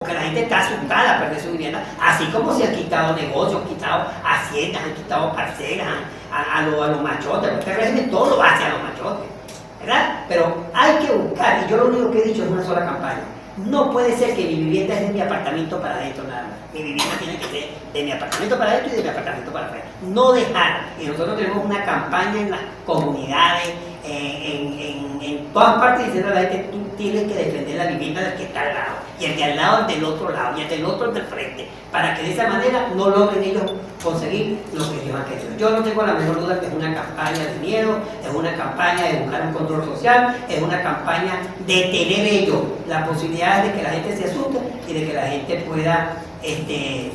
Porque la gente está asustada a perder su vivienda, así como se han quitado negocios, han quitado haciendas, han quitado parcelas a los machotes, porque este régimen todo lo hace a los machotes, ¿verdad? Pero hay que buscar, y yo lo único que he dicho es una sola campaña. No puede ser que mi vivienda es de mi apartamento para adentro nada más. Mi vivienda tiene que ser de mi apartamento para adentro y de mi apartamento para afuera. No dejar, y nosotros tenemos una campaña en las comunidades, en todas partes diciendo a la gente, tú tienes que defender la vivienda del que está al lado, y el de al lado del otro lado, y el del otro del frente, para que de esa manera no logren ellos conseguir lo que ellos han querido. Yo no tengo la menor duda que es una campaña de miedo, es una campaña de buscar un control social, es una campaña de tener ellos la posibilidad de que la gente se asuste y de que la gente pueda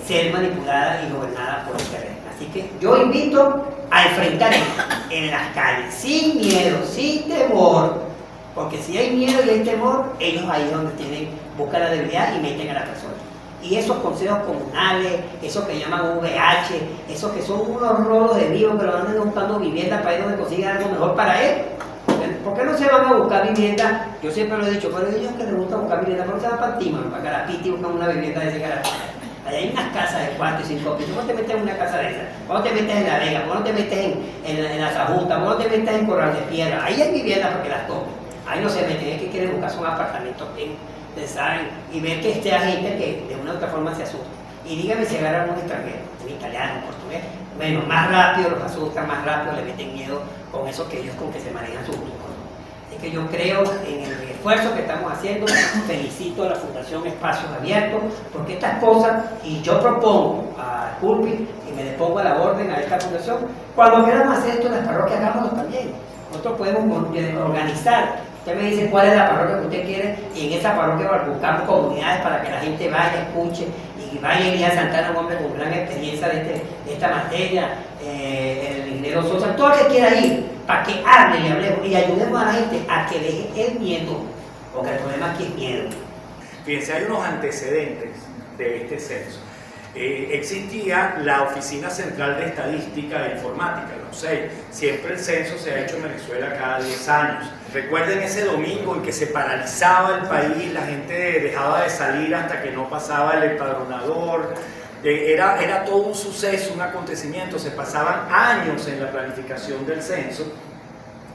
ser manipulada y gobernada por el terreno. Así que yo invito a enfrentar en las calles, sin miedo, sin temor, porque si hay miedo y hay temor, ellos ahí es donde buscan la debilidad y meten a la persona. Y esos consejos comunales, esos que llaman VH, esos que son unos rolos de vivos que lo andan buscando vivienda para ir donde consigan algo mejor para él. ¿Por qué no se van a buscar vivienda? Yo siempre lo he dicho, pero ellos que les gusta buscar vivienda, ¿por qué se van para Tímano, para Carapiti y buscan una vivienda de ese carácter? Allá hay unas casas de 4 y 5 pisos. ¿Cómo te metes en una casa de esas? ¿Cómo te metes en La Vega? ¿Cómo te metes en la Sajusta? ¿Cómo te metes en Corral de Piedra? Ahí hay viviendas para que las tomen. Ahí no se meten, es que quieren buscar son apartamentos bien, saben, y ver que esté gente que de una u otra forma se asusta. Y dígame si agarran un extranjero, un italiano, un portugués, bueno, más rápido los asustan, más rápido le meten miedo con eso que ellos con que se manejan sus grupos. Así que yo creo en el esfuerzo que estamos haciendo, felicito a la Fundación Espacios Abiertos, porque estas cosas, y yo propongo a Culpi, y me le pongo a la orden a esta fundación, cuando queramos hacer esto en las parroquias, hagámoslo también. Nosotros podemos organizar. Usted me dice cuál es la parroquia que usted quiere y en esa parroquia buscamos comunidades para que la gente vaya, escuche y vaya a ir a Santana, un hombre con gran experiencia de esta materia, el ingeniero Sosa, todo el que quiera ir, para que hable y hablemos y ayudemos a la gente a que deje el miedo, porque el problema aquí es miedo. Fíjense, hay unos antecedentes de este censo. Existía la Oficina Central de Estadística e Informática, la OCEI. Siempre el censo se ha hecho en Venezuela cada 10 años. Recuerden ese domingo en que se paralizaba el país, la gente dejaba de salir hasta que no pasaba el empadronador. Era todo un suceso, un acontecimiento. Se pasaban años en la planificación del censo.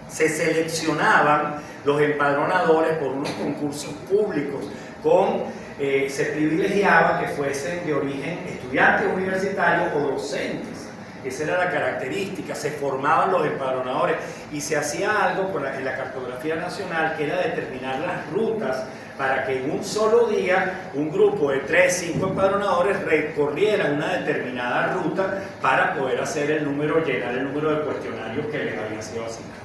Se seleccionaban los empadronadores por unos concursos públicos se privilegiaba que fuesen de origen estudiantes universitarios o docentes. Esa era la característica. Se formaban los empadronadores y se hacía algo en la cartografía nacional, que era determinar las rutas para que en un solo día un grupo de 3, 5 empadronadores recorrieran una determinada ruta para poder llenar el número de cuestionarios que les había sido asignado.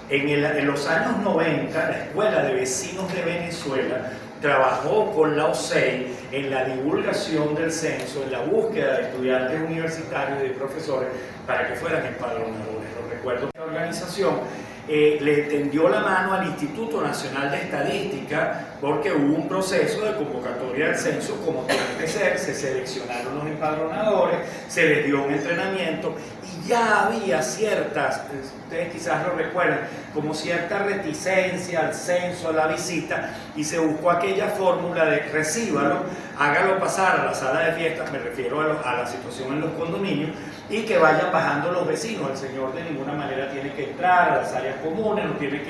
En los años 90, la Escuela de Vecinos de Venezuela trabajó con la OCEI en la divulgación del censo, en la búsqueda de estudiantes universitarios y de profesores para que fueran empadronadores. Lo recuerdo que la organización le tendió la mano al Instituto Nacional de Estadística porque hubo un proceso de convocatoria del censo como tiene que ser, se seleccionaron los empadronadores, se les dio un entrenamiento y ya había ciertas, ustedes quizás lo recuerdan, como cierta reticencia al censo, a la visita, y se buscó aquella fórmula de recíbalo, hágalo pasar a la sala de fiestas, me refiero a la situación en los condominios, y que vayan bajando los vecinos. El señor de ninguna manera tiene que entrar a las áreas comunes, no tiene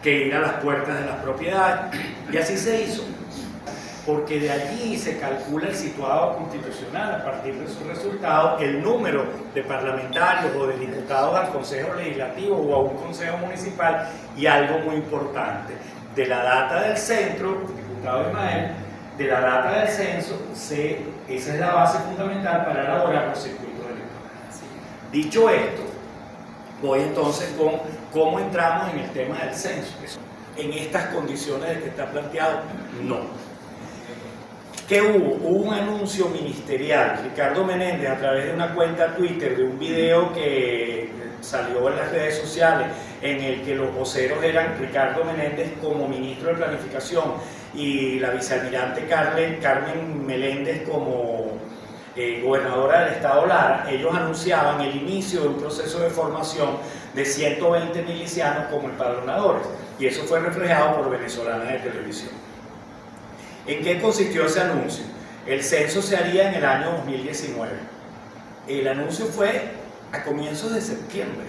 que ir a las puertas de las propiedades, y así se hizo, porque de allí se calcula el situado constitucional a partir de su resultado, el número de parlamentarios o de diputados al Consejo Legislativo o a un Consejo Municipal, y algo muy importante, de la data del centro, diputado Ismael, de la data del censo, esa es la base fundamental para elaborar los circuitos electorales. Dicho esto, voy entonces con cómo entramos en el tema del censo. En estas condiciones de que está planteado, no. ¿Qué hubo? Hubo un anuncio ministerial. Ricardo Menéndez, a través de una cuenta Twitter, de un video que salió en las redes sociales, en el que los voceros eran Ricardo Menéndez como ministro de Planificación y la vicealmirante Carmen Meléndez como gobernadora del estado Lara. Ellos anunciaban el inicio de un proceso de formación de 120 milicianos como empadronadores, y eso fue reflejado por Venezolana de Televisión. ¿En qué consistió ese anuncio? El censo se haría en el año 2019. El anuncio fue a comienzos de septiembre.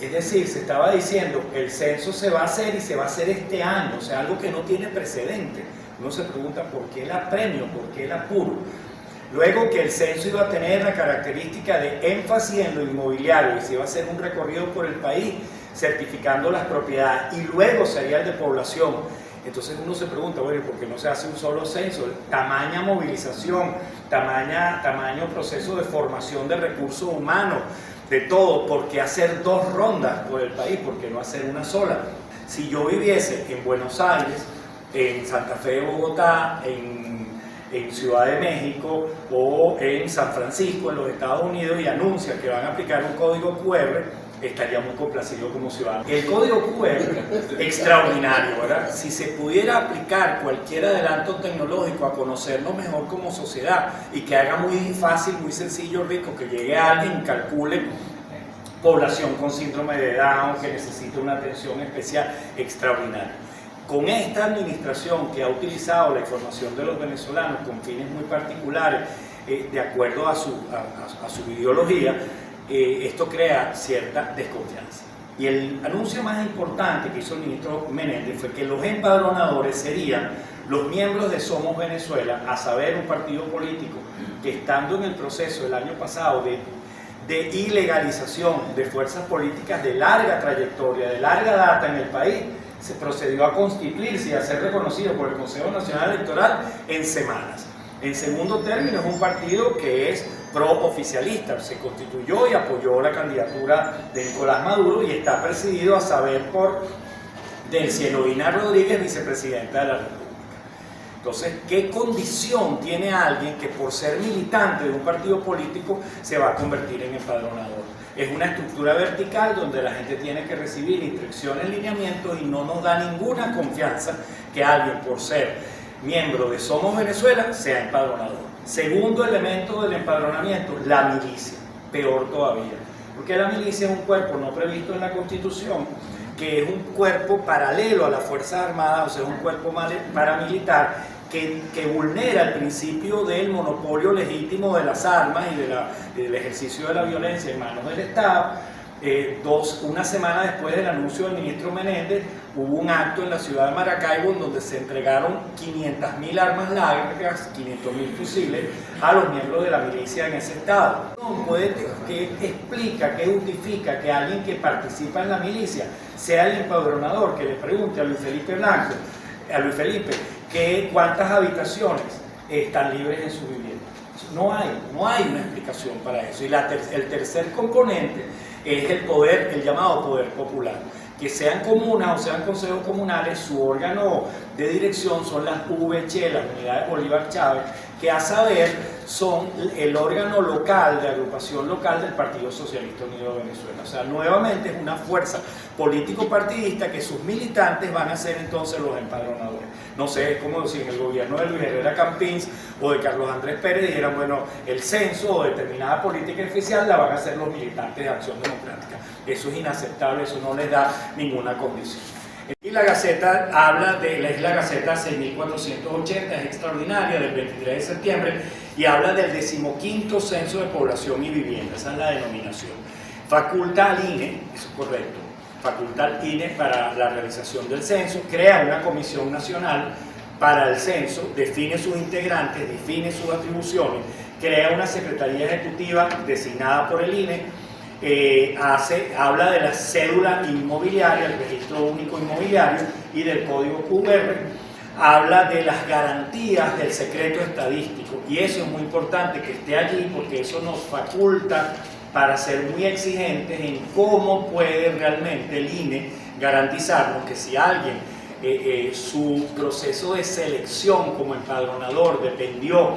Es decir, se estaba diciendo, el censo se va a hacer y se va a hacer este año, o sea, algo que no tiene precedente. Uno se pregunta, ¿por qué el apremio? ¿Por qué el apuro? Luego que el censo iba a tener la característica de énfasis en lo inmobiliario y se iba a hacer un recorrido por el país certificando las propiedades y luego sería el de población. Entonces uno se pregunta, bueno, ¿por qué no se hace un solo censo? Tamaña movilización, tamaño proceso de formación de recursos humanos, de todo. ¿Por qué hacer 2 rondas por el país? ¿Por qué no hacer una sola? Si yo viviese en Buenos Aires, en Santa Fe de Bogotá, en Ciudad de México o en San Francisco, en los Estados Unidos, y anuncia que van a aplicar un código QR, estaría muy complacido como ciudadano. El código QR, extraordinario, ¿verdad? Si se pudiera aplicar cualquier adelanto tecnológico a conocernos mejor como sociedad y que haga muy fácil, muy sencillo, rico, que llegue alguien y calcule población con síndrome de Down que necesita una atención especial, extraordinaria. Con esta administración que ha utilizado la información de los venezolanos con fines muy particulares, de acuerdo a su ideología, esto crea cierta desconfianza. Y el anuncio más importante que hizo el ministro Menéndez fue que los empadronadores serían los miembros de Somos Venezuela, a saber, un partido político que, estando en el proceso el año pasado de ilegalización de fuerzas políticas de larga trayectoria, de larga data en el país, se procedió a constituirse y a ser reconocido por el Consejo Nacional Electoral en semanas. En segundo término, es un partido que es pro-oficialista, se constituyó y apoyó la candidatura de Nicolás Maduro y está presidido, a saber, por Delcy Eloína Rodríguez, vicepresidenta de la República. Entonces, ¿qué condición tiene alguien que por ser militante de un partido político se va a convertir en empadronador? Es una estructura vertical donde la gente tiene que recibir instrucciones, lineamientos, y no nos da ninguna confianza que alguien, por ser miembro de Somos Venezuela, sea empadronador. Segundo elemento del empadronamiento, la milicia. Peor todavía, porque la milicia es un cuerpo no previsto en la Constitución, que es un cuerpo paralelo a las Fuerzas Armadas, o sea, es un cuerpo paramilitar que vulnera el principio del monopolio legítimo de las armas y del ejercicio de la violencia en manos del Estado. Una semana después del anuncio del ministro Menéndez, hubo un acto en la ciudad de Maracaibo en donde se entregaron 500.000 armas largas, 500.000 fusiles, a los miembros de la milicia en ese estado. ¿Qué explica, qué justifica que alguien que participa en la milicia sea el empadronador? Que le pregunte a Luis Felipe Blanco, cuántas habitaciones están libres en su vivienda. No hay una explicación para eso. Y el tercer componente es el llamado poder popular. Que sean comunas o sean consejos comunales, su órgano de dirección son las VC, las Unidades Bolívar Chávez, que, a saber, son el órgano local, de agrupación local del Partido Socialista Unido de Venezuela. O sea, nuevamente es una fuerza político-partidista que sus militantes van a ser entonces los empadronadores. No sé, es como si en el gobierno de Luis Herrera Campins o de Carlos Andrés Pérez dijeran, bueno, el censo o determinada política oficial la van a hacer los militantes de Acción Democrática. Eso es inaceptable, eso no les da ninguna condición. Y la Gaceta es la Gaceta 6480, es extraordinaria, del 23 de septiembre, y habla del 15º Censo de Población y Vivienda, esa es la denominación. Faculta al INE, eso es correcto, faculta al INE para la realización del censo, crea una comisión nacional para el censo, define sus integrantes, define sus atribuciones, crea una secretaría ejecutiva designada por el INE, habla de la cédula inmobiliaria, el registro único inmobiliario y del código QR, habla de las garantías del secreto estadístico, y eso es muy importante que esté allí porque eso nos faculta para ser muy exigentes en cómo puede realmente el INE garantizarnos que si alguien su proceso de selección como empadronador dependió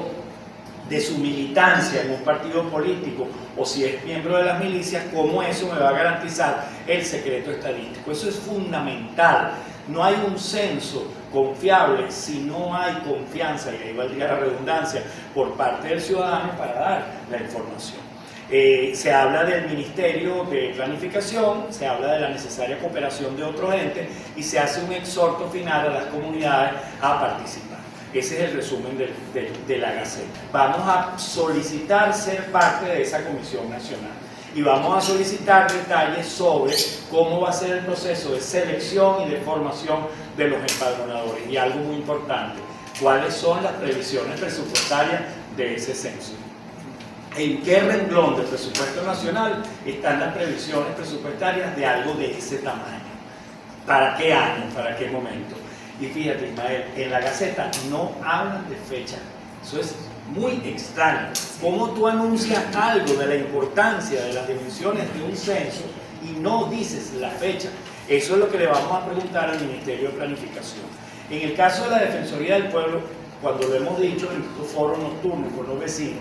de su militancia en un partido político o si es miembro de las milicias, cómo eso me va a garantizar el secreto estadístico. Eso es fundamental. No hay un censo confiable si no hay confianza, y ahí valdría la redundancia, por parte del ciudadano para dar la información. Se habla del Ministerio de Planificación, se habla de la necesaria cooperación de otros entes y se hace un exhorto final a las comunidades a participar. Ese es el resumen de la Gaceta. Vamos a solicitar ser parte de esa Comisión Nacional y vamos a solicitar detalles sobre cómo va a ser el proceso de selección y de formación de los empadronadores. Y algo muy importante, cuáles son las previsiones presupuestarias de ese censo. ¿En qué renglón del presupuesto nacional están las previsiones presupuestarias de algo de ese tamaño? ¿Para qué año? ¿Para qué momento? Y fíjate, Ismael, en la Gaceta no hablan de fecha. Eso es muy extraño. ¿Cómo tú anuncias algo de la importancia de las dimensiones de un censo y no dices la fecha? Eso es lo que le vamos a preguntar al Ministerio de Planificación. En el caso de la Defensoría del Pueblo, cuando lo hemos dicho en estos foros nocturnos con los vecinos,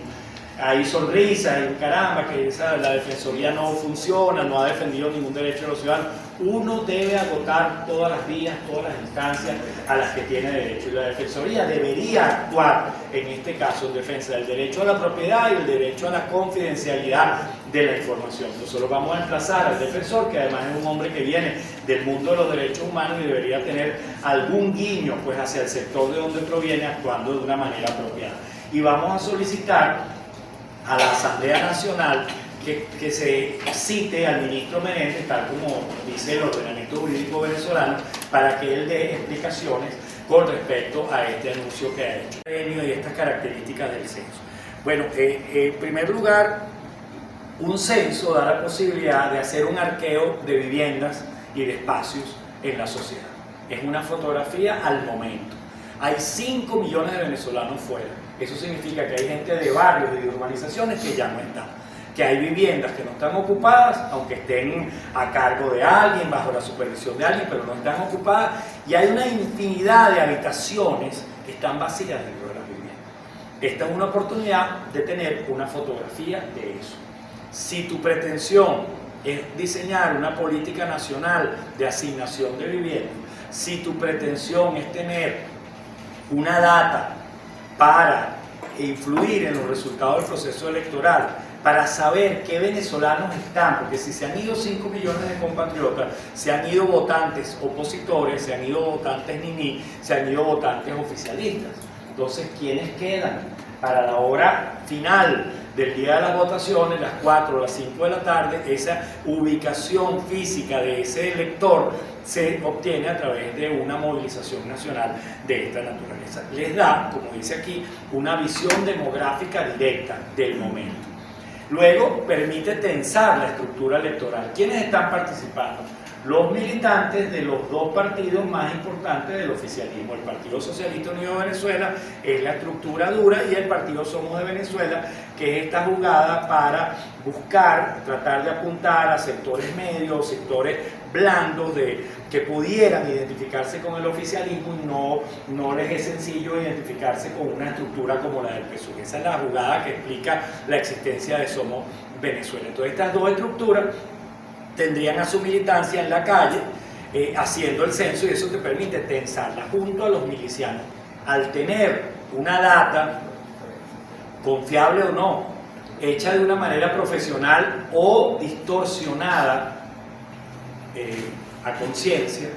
hay sonrisas, hay caramba, que la Defensoría no funciona, no ha defendido ningún derecho de los ciudadanos. Uno debe agotar todas las vías, todas las instancias a las que tiene derecho. Y la Defensoría debería actuar, en este caso, en defensa del derecho a la propiedad y el derecho a la confidencialidad de la información. Nosotros vamos a emplazar al defensor, que además es un hombre que viene del mundo de los derechos humanos y debería tener algún guiño pues, hacia el sector de donde proviene, actuando de una manera apropiada. Y vamos a solicitar a la Asamblea Nacional que se cite al ministro Menéndez, tal como dice el ordenamiento jurídico venezolano, para que él dé explicaciones con respecto a este anuncio que ha hecho y estas características del censo. Bueno, en primer lugar, un censo da la posibilidad de hacer un arqueo de viviendas y de espacios en la sociedad. Es una fotografía al momento. Hay 5 millones de venezolanos fuera. Eso significa que hay gente de barrios y de urbanizaciones que ya no están, que hay viviendas que no están ocupadas, aunque estén a cargo de alguien, bajo la supervisión de alguien, pero no están ocupadas, y hay una infinidad de habitaciones que están vacías dentro de las viviendas. Esta es una oportunidad de tener una fotografía de eso. Si tu pretensión es diseñar una política nacional de asignación de viviendas, si tu pretensión es tener una data para influir en los resultados del proceso electoral, para saber qué venezolanos están, porque si se han ido 5 millones de compatriotas, se han ido votantes opositores, se han ido votantes niní, se han ido votantes oficialistas. Entonces, ¿quiénes quedan? Para la hora final del día de las votaciones, las 4 o las 5 de la tarde, esa ubicación física de ese elector se obtiene a través de una movilización nacional de esta naturaleza. Les da, como dice aquí, una visión demográfica directa del momento. Luego permite tensar la estructura electoral. ¿Quiénes están participando? Los militantes de los dos partidos más importantes del oficialismo. El Partido Socialista Unido de Venezuela es la estructura dura y el Partido Somos de Venezuela, que es esta jugada para buscar, tratar de apuntar a sectores medios, sectores blandos que pudieran identificarse con el oficialismo y no les es sencillo identificarse con una estructura como la del PSUV. Esa es la jugada que explica la existencia de Somos Venezuela. Entonces estas dos estructuras tendrían a su militancia en la calle haciendo el censo y eso te permite tensarla junto a los milicianos. Al tener una data, confiable o no, hecha de una manera profesional o distorsionada a conciencia,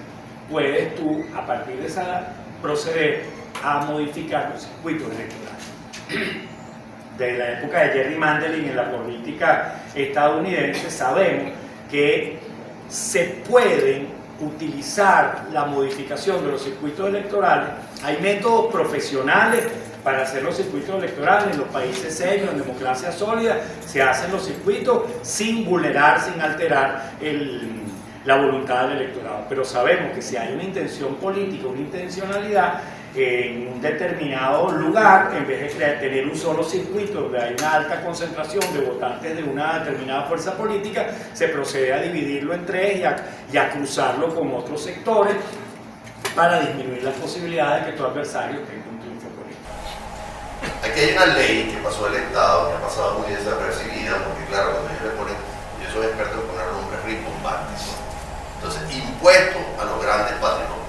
puedes tú, a partir de esa, proceder a modificar los circuitos electorales. De la época de gerrymandering en la política estadounidense sabemos que se pueden utilizar la modificación de los circuitos electorales. Hay métodos profesionales para hacer los circuitos electorales. En los países serios, en democracia sólida, se hacen los circuitos sin vulnerar, sin alterar la voluntad del electorado. Pero sabemos que si hay una intención política, una intencionalidad en un determinado lugar, en vez de tener un solo circuito donde hay una alta concentración de votantes de una determinada fuerza política, se procede a dividirlo en tres y a cruzarlo con otros sectores para disminuir las posibilidades de que tu adversario tenga un triunfo político. Aquí hay una ley que pasó del Estado, que ha pasado muy desapercibida, porque claro, cuando ellos le ponen, yo soy experto en poner nombres rimbombantes. Entonces, impuesto a los grandes patrimonios.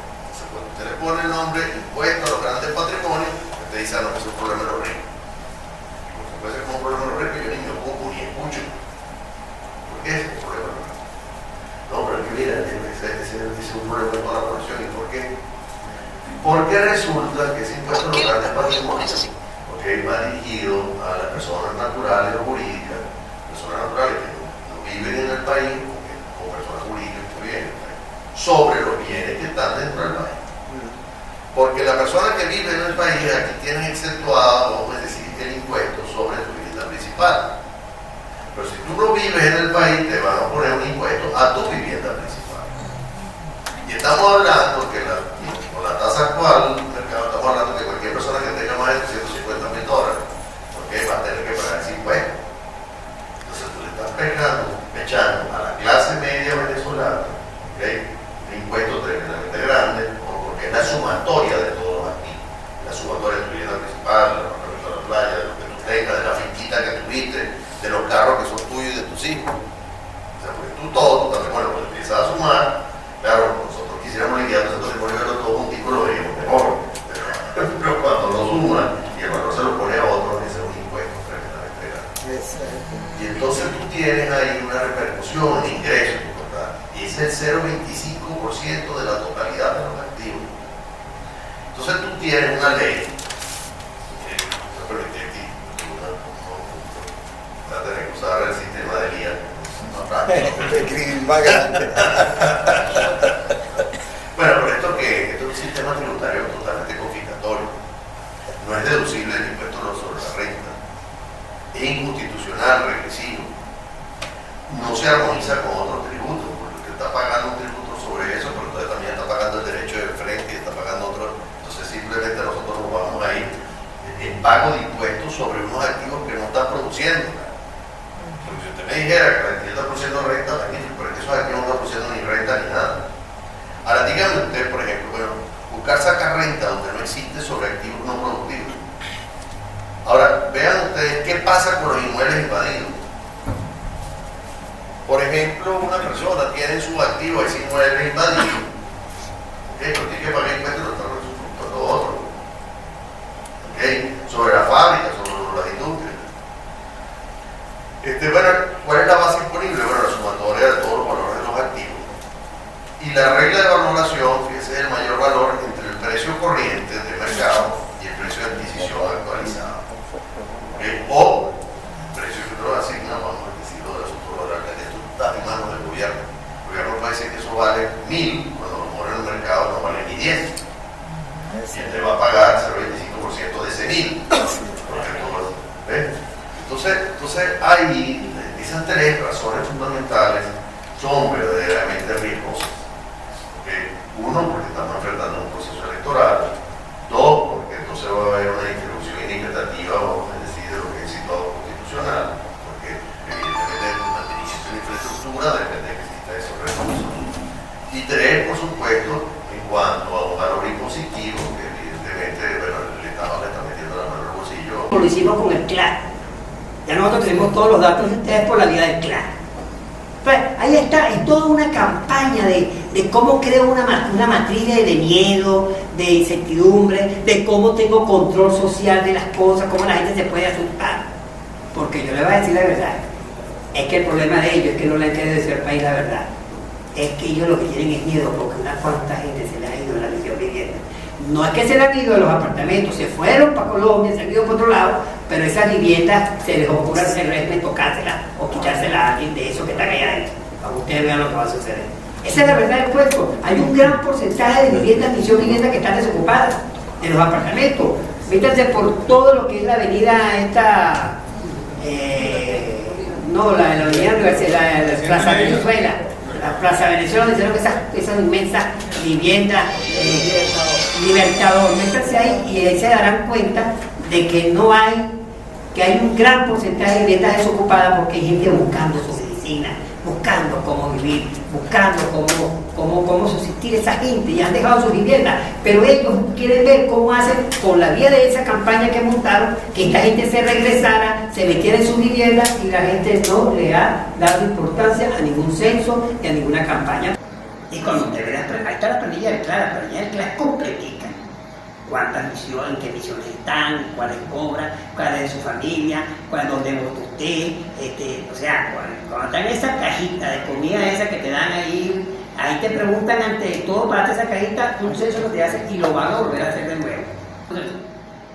Cuando usted le pone el nombre impuesto a los grandes patrimonios, usted dice, no, que es un problema de los ricos. Porque puede ser como un problema de los ricos, yo ni me ocupo ni escucho. ¿Por qué es un problema de los ricos? No, pero es que mira, ese es un problema de toda la población. ¿Y por qué? Porque resulta que ese impuesto a los grandes patrimonios, ¿okay?, va dirigido a las personas naturales o jurídicas, personas naturales que no viven en el país, o personas jurídicas que viven en el país, sobre los bienes que están dentro del país. Porque la persona que vive en el país, aquí tiene exceptuado, vamos a decir, el impuesto sobre tu vivienda principal. Pero si tú no vives en el país, te van a poner un impuesto a tu vivienda principal. Y estamos hablando que con la tasa actual del mercado, estamos hablando que cualquier persona que tenga más de $350,000, ¿okay?, va a tener que pagar ese impuesto. Entonces tú le estás echando a la clase media venezolana, ¿okay?, un impuesto tremendamente grande, porque es la sumatoria de todos los activos. La sumatoria de tu vivienda principal, del apartamento de la playa, de lo que tú tengas, de la finquita que tuviste, de los carros que son tuyos y de tus hijos. O sea, pues tú todo, tú también, bueno, pues empiezas a sumar. Claro, nosotros quisiéramos lidiar nosotros de ponerlo todo juntico, lo veríamos mejor. Pero cuando lo suman y el valor se lo pone a otro, ese es un impuesto tremendamente grande. Y entonces tú tienes ahí una repercusión en ingresos, ¿verdad? Y ese es el 0,25% de la totalidad de los activos. Entonces tú tienes una ley que no permite aquí, va a tener que usar el sistema de guía más práctico. Más grande. Bueno, pero esto que esto es un sistema tributario totalmente confiscatorio. No es deducible el impuesto sobre la renta. Es inconstitucional, regresivo. No se armoniza con otros tributos, porque usted está pagando un tributo sobre eso, pero usted también está pagando el derecho de frente y está pagando otro. Entonces simplemente nosotros nos vamos a ir en pago de impuestos sobre unos activos que no están produciendo. Porque si usted me dijera que la entidad está produciendo renta, magnífico, pero es que esos activos no están produciendo ni renta ni nada. Ahora díganme usted, por ejemplo, bueno, buscar sacar renta donde no existe sobre activos no productivos. Ahora, vean ustedes qué pasa con los inmuebles invadidos. Por ejemplo, una persona tiene en su activo ese inmueble invadido, ¿okay?, pero tiene que pagar impuestos y lo está resultando otro. ¿Okay?, sobre la fábrica, sobre las industrias. Bueno, ¿cuál es la base imponible? Bueno, la sumatoria de todos los valores de los activos. Y la regla de valoración, fíjese, es el mayor valor entre el precio corriente del mercado y el precio de adquisición actualizado. ¿Okay?, o el precio que uno asigna, vamos a decirlo, de la subvalora. Esto está en manos del gobierno. El gobierno puede decir que eso vale 1.000, cuando lo pone en el mercado no vale ni 10. Y él le va a pagar el 25% de ese 1.000. Entonces ahí, esas tres razones fundamentales son verdaderamente riesgosas. ¿Okay? Uno, porque estamos enfrentando un proceso electoral. Dos, porque entonces va a haber una distribución inequitativa, vamos a decir, de lo que es el situado constitucional, porque evidentemente el mantenimiento de la infraestructura depende de que exista esos recursos. Y tres, por supuesto, en cuanto a un valor impositivo, que evidentemente, bueno, el Estado le está metiendo la mano en el bolsillo. Lo hicimos con el CLAC. Ya nosotros tenemos todos los datos de ustedes por la vía del CLAC. Pues ahí está, es toda una campaña de cómo creo una matriz de miedo, de incertidumbre, de cómo tengo control social de las cosas, cómo la gente se puede asustar. Porque yo le voy a decir la verdad, es que el problema de ellos es que no le han querido decir al país la verdad. Es que ellos lo que tienen es miedo porque una cuanta gente se le ha ido a la región vivienda. No es que se le han ido a los apartamentos, se fueron para Colombia, se han ido para otro lado, pero esas viviendas se les ocurre hacer régimen, tocárselas o quitársela a alguien de esos que están allá adentro, para que ustedes vean lo que va a suceder. Esa es la verdad del cuento. Hay un gran porcentaje de viviendas, misión vivienda, que están desocupadas en los apartamentos. Métanse por todo lo que es la avenida esta, la avenida Universidad, la Plaza Venezuela. La Plaza Venezuela, donde hicieron esas inmensas viviendas, Libertador, métanse ahí y ahí se darán cuenta de que hay un gran porcentaje de viviendas desocupadas porque hay gente buscando su medicina, buscando cómo vivir, buscando cómo subsistir esa gente, y han dejado sus viviendas, pero ellos quieren ver cómo hacen con la vía de esa campaña que montaron, que esta gente se regresara, se metiera en sus viviendas y la gente no le ha dado importancia a ningún censo ni a ninguna campaña. Y cuando usted ve ahí está la planilla del CLAC, la planilla del CLAC es completica. Cuántas misiones, en qué misiones están, cuáles cobran, cuál es su familia, dónde vota usted, o sea, cuando están en esa cajita de comida esa que te dan ahí Ahí te preguntan ante todo, para esa cajita, un censo que te hacen y lo van a volver a hacer de nuevo. Entonces,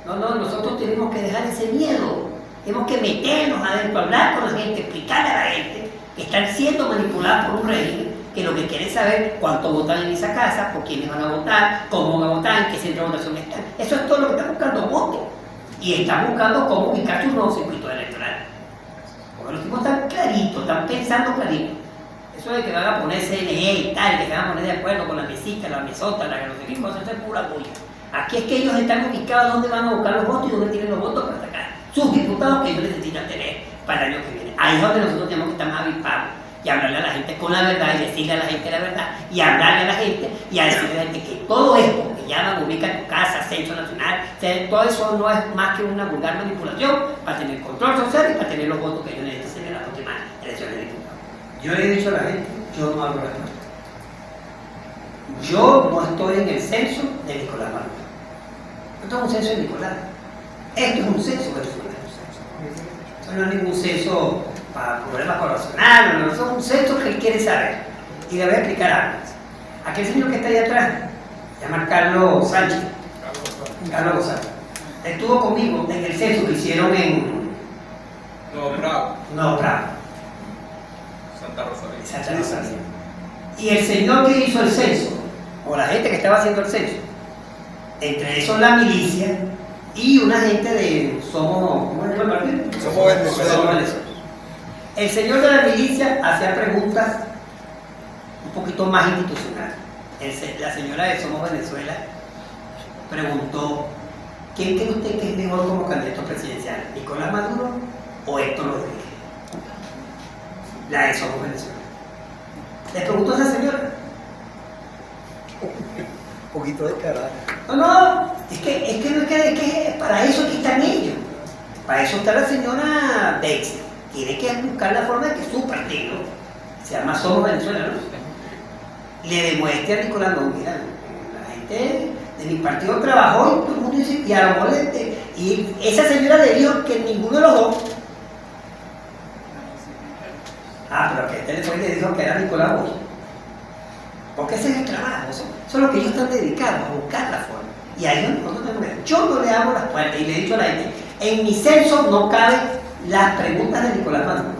no, nosotros tenemos que dejar ese miedo. Tenemos que meternos adentro, hablar con la gente, explicarle a la gente que están siendo manipuladas por un régimen que lo que quiere es saber cuánto votan en esa casa, por quiénes van a votar, cómo van a votar, en qué centro de votación están. Eso es todo lo que están buscando, votos. Y están buscando cómo ubicar sus nuevos circuitos electorales. Porque los tipos están claritos, están pensando clarito. Eso de que van a poner CNE y tal, que se van a poner de acuerdo con la mesita, la mesota, la que no sé qué cosa, eso es pura bulla. Aquí es que ellos están ubicados dónde van a buscar los votos y dónde tienen los votos para sacar sus diputados que ellos necesitan tener para el año que viene. Ahí es donde nosotros tenemos que estar más avispados y hablarle a la gente con la verdad y decirle a la gente la verdad y hablarle a la gente y a decirle a la gente que todo esto que llaman, ubica tu casa, censo nacional, todo eso no es más que una vulgar manipulación para tener control social y para tener los votos que ellos necesitan hacer en las próximas elecciones de diputados. Yo le he dicho a la gente, yo no hablo respuesta. Yo no estoy en el censo de Nicolás Maduro. Esto es un censo de Nicolás. Esto es un censo venezolano. Esto no es ningún censo para problemas poblacionales, no, eso es un censo que él quiere saber. Y le voy a explicar algo. Aquel señor que está ahí atrás, se llama Carlos Sánchez. Carlos González. Estuvo conmigo en el censo que hicieron en Nuevo Prado. Santa Rosalía. Santa Rosalía. Y el señor que hizo el censo, o la gente que estaba haciendo el censo, entre esos la milicia y una gente de ¿cómo se llama el partido? Somos Venezuela. Somos Venezuela. El señor de la milicia hacía preguntas un poquito más institucionales. La señora de Somos Venezuela preguntó: ¿quién cree usted que es mejor como candidato presidencial? ¿Nicolás Maduro o Héctor Rodríguez? La de Somos Venezuela. Le preguntó a esa señora. Un poquito de cara. No, es que no es que para eso aquí están ellos. Para eso está la señora Dexter. Tiene que buscar la forma de que su partido, se llama Somos Venezuela, ¿no?, le demuestre a Nicolás Maduro: mira, la gente de mi partido trabajó y todo el mundo dice, y a lo mejor y esa señora le dijo que ninguno de los dos. Pero que este le fue y le dijo que era Nicolás Maduro. Porque ese es el trabajo, eso es lo que ellos están dedicados, a buscar la forma. Y ahí es donde nosotros tenemos que ver. Yo no le abro las puertas y le he dicho a la gente: en mi censo no caben las preguntas de Nicolás Maduro.